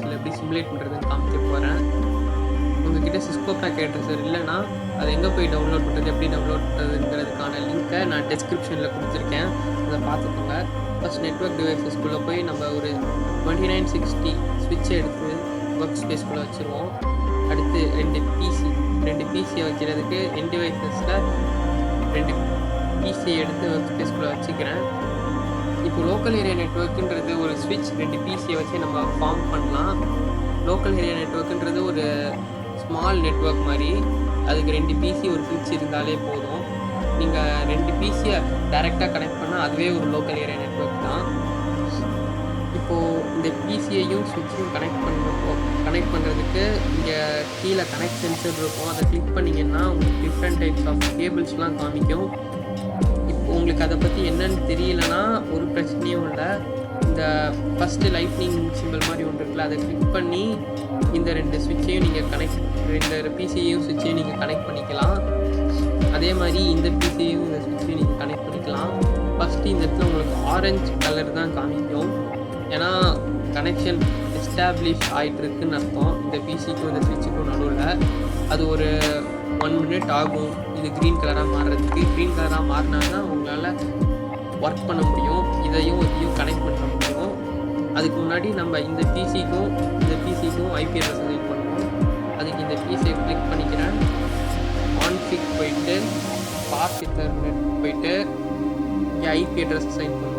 டிவைஸில் எப்படி சிமுலேட் பண்ணுறதுன்னு காமிக்க போகிறேன். உங்ககிட்ட சிஸ்கோ பேக் அட்ரஸர் இல்லைன்னா அதை எங்கே போய் டவுன்லோட் பண்ணுறது, எப்படி டவுன்லோட் பண்ணுறதுங்கிறதுக்கான லிங்க்கை நான் டிஸ்கிரிப்ஷனில் கொடுத்துருக்கேன். அதை பார்த்துக்கோங்க. ஃபஸ்ட் நெட்வொர்க் டிவைஸஸ்குள்ளே போய் நம்ம ஒரு 2960 ஸ்விட்சை எடுத்து ஒர்க் ஸ்பேஸ்குள்ளே வச்சுருவோம். அடுத்து ரெண்டு பிசியை வைக்கிறதுக்கு என் டிவைஸஸில் 2 பிசியை எடுத்து ஒர்க் ஸ்பேஸ்குள்ளே வச்சுக்கிறேன். இப்போ லோக்கல் ஏரியா நெட்வொர்க்குன்றது ஒரு ஸ்விட்ச் 2 பிசியை வச்சு நம்ம ஃபார்ம் பண்ணலாம். லோக்கல் ஏரியா நெட்வொர்க்குன்றது ஒரு ஸ்மால் நெட்வொர்க் மாதிரி. அதுக்கு 2 பிசி ஒரு ஸ்விட்ச் இருந்தாலே போதும். நீங்கள் 2 பிசியை டைரெக்டாக கனெக்ட் பண்ணால் அதுவே ஒரு லோக்கல் ஏரியா நெட்வொர்க் தான். இப்போது இந்த பிசியையும் ஸ்விட்சையும் கனெக்ட் பண்ணுறதுக்கு இங்கே கீழே கனெக்ஷன்ஸ் இருக்கும். அதை கிளிக் பண்ணிங்கன்னா உங்களுக்கு டிஃப்ரெண்ட் டைப்ஸ் ஆஃப் கேபிள்ஸ்லாம் காமிக்கும். இப்போ உங்களுக்கு அதை பற்றி என்னன்னு தெரியலனா ஒரு பிரச்சனையும் இல்லை. இந்த ஃபஸ்ட்டு லைட்னிங் சிம்பிள் மாதிரி ஒன்று இருக்குல்ல, அதை கிளிக் பண்ணி இந்த 2 ஸ்விட்சையும் நீங்கள் இந்த பிசியையும் ஸ்விட்சையும் நீங்கள் கனெக்ட் பண்ணிக்கலாம். அதே மாதிரி இந்த பிசியையும் இந்த ஸ்விட்சையும் நீங்கள் கனெக்ட் பண்ணிக்கலாம். ஃபஸ்ட்டு இந்த இடத்துல உங்களுக்கு ஆரஞ்சு கலர் தான் காமிக்கும். ஏன்னா கனெக்ஷன் எஸ்டாப்ளிஷ் ஆகிட்டு இருக்குன்னு அர்த்தம். இந்த பிசிக்கும் இந்த ஸ்விட்சுக்கும் நடுவில் அது ஒரு 1 மினிட் ஆகும் இது க்ரீன் கலராக மாறுறதுக்கு. க்ரீன் கலராக மாறினாங்கன்னா உங்களால் ஒர்க் பண்ண முடியும், இதையும் கனெக்ட் பண்ண முடியும். அதுக்கு முன்னாடி நம்ம இந்த பிசிக்கும் ஐபி அட்ரஸ் அசைன் பண்ணுவோம். அதுக்கு இந்த பிசியை கிளிக் பண்ணிக்கிறேன். கான்ஃபிக் போயிட்டு பாஸ் இத்தர்நெட் போயிட்டு இங்கே ஐபி அட்ரஸ் அசைன் பண்ணுவோம்.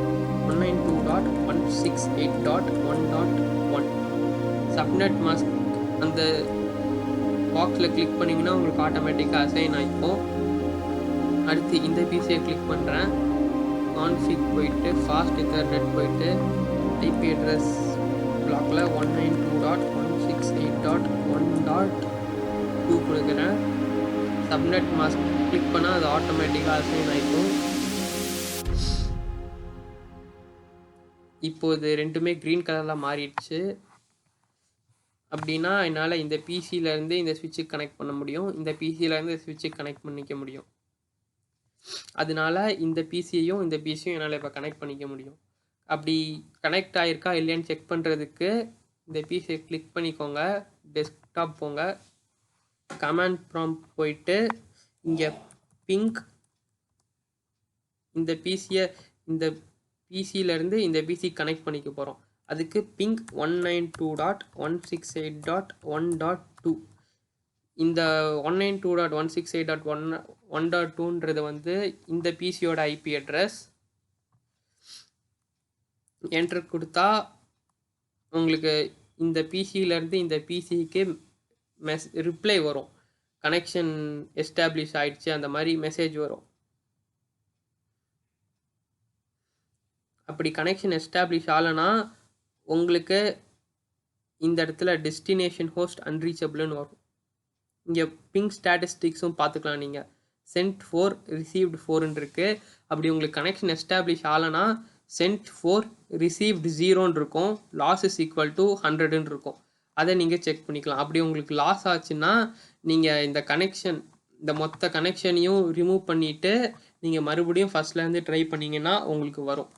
192.168.1.1 சப்நெட் மாஸ்க் அந்த பாக்ஸில் கிளிக் பண்ணிங்கன்னா உங்களுக்கு ஆட்டோமேட்டிக்காக அசைன் ஆகிக்கும். அடுத்து இந்த பிசியை கிளிக் பண்ணுறேன். கான்ஃபிக் போயிட்டு ஃபாஸ்ட் இத்தர்நெட் போயிட்டு ஐபி அட்ரஸ் பிளாக்கில் 192.168.1.2 கொடுக்குறேன். சப்நெட் மாஸ்க் கிளிக் பண்ணால் அது ஆட்டோமேட்டிக்காக அசைன் ஆகிக்கும். இப்போது ரெண்டுமே க்ரீன் கலரில் மாறிடுச்சு. அப்படின்னா என்னால் இந்த பிசியிலேருந்து இந்த ஸ்விட்சுக்கு கனெக்ட் பண்ண முடியும், இந்த பிசியிலேருந்து இந்த ஸ்விட்சுக்கு கனெக்ட் பண்ணிக்க முடியும். அதனால இந்த பிசியையும் இந்த பிசியும் என்னால் இப்போ கனெக்ட் பண்ணிக்க முடியும். அப்படி கனெக்ட் ஆகிருக்கா இல்லையான்னு செக் பண்ணுறதுக்கு இந்த பிசியை கிளிக் பண்ணிக்கோங்க. டெஸ்க்டாப் போங்க, கமாண்ட் ப்ராம்ப்ட் போயிட்டு இங்கே பிங்க் இந்த பிசியிலேருந்து இந்த பிசி கனெக்ட் பண்ணிக்க போகிறோம். அதுக்கு பிங்க் 192.168.1.2. இந்த 192.168.1.2ன்றது வந்து இந்த பிசியோட ஐபி அட்ரஸ். என்டர் கொடுத்தா உங்களுக்கு இந்த பிசியிலேருந்து இந்த பிசிக்கு ரிப்ளை வரும். கனெக்ஷன் எஸ்டாப்ளிஷ் ஆகிடுச்சு அந்த மாதிரி மெசேஜ் வரும். அப்படி கனெக்ஷன் எஸ்டாப்ளிஷ் ஆகலைன்னா உங்களுக்கு இந்த இடத்துல டெஸ்டினேஷன் ஹோஸ்ட் அன்ரீச்சபிள்னு வரும். இங்கே பிங் ஸ்டாட்டிஸ்டிக்ஸும் பார்த்துக்கலாம். நீங்கள் சென்ட் 4 ரிசீவ்டு 4ன்னு இருக்குது. அப்படி உங்களுக்கு கனெக்ஷன் எஸ்டாப்ளிஷ் ஆகலைன்னா சென்ட் 4 ரிசீவ்டு 0ன்னு இருக்கும். லாஸ் இஸ் ஈக்குவல் டு 100ன்னு இருக்கும். அதை நீங்கள் செக் பண்ணிக்கலாம். அப்படி உங்களுக்கு லாஸ் ஆச்சுன்னா நீங்கள் இந்த மொத்த கனெக்ஷனையும் ரிமூவ் பண்ணிவிட்டு நீங்கள் மறுபடியும் ஃபஸ்ட்லேருந்து ட்ரை பண்ணிங்கன்னா உங்களுக்கு வரும்.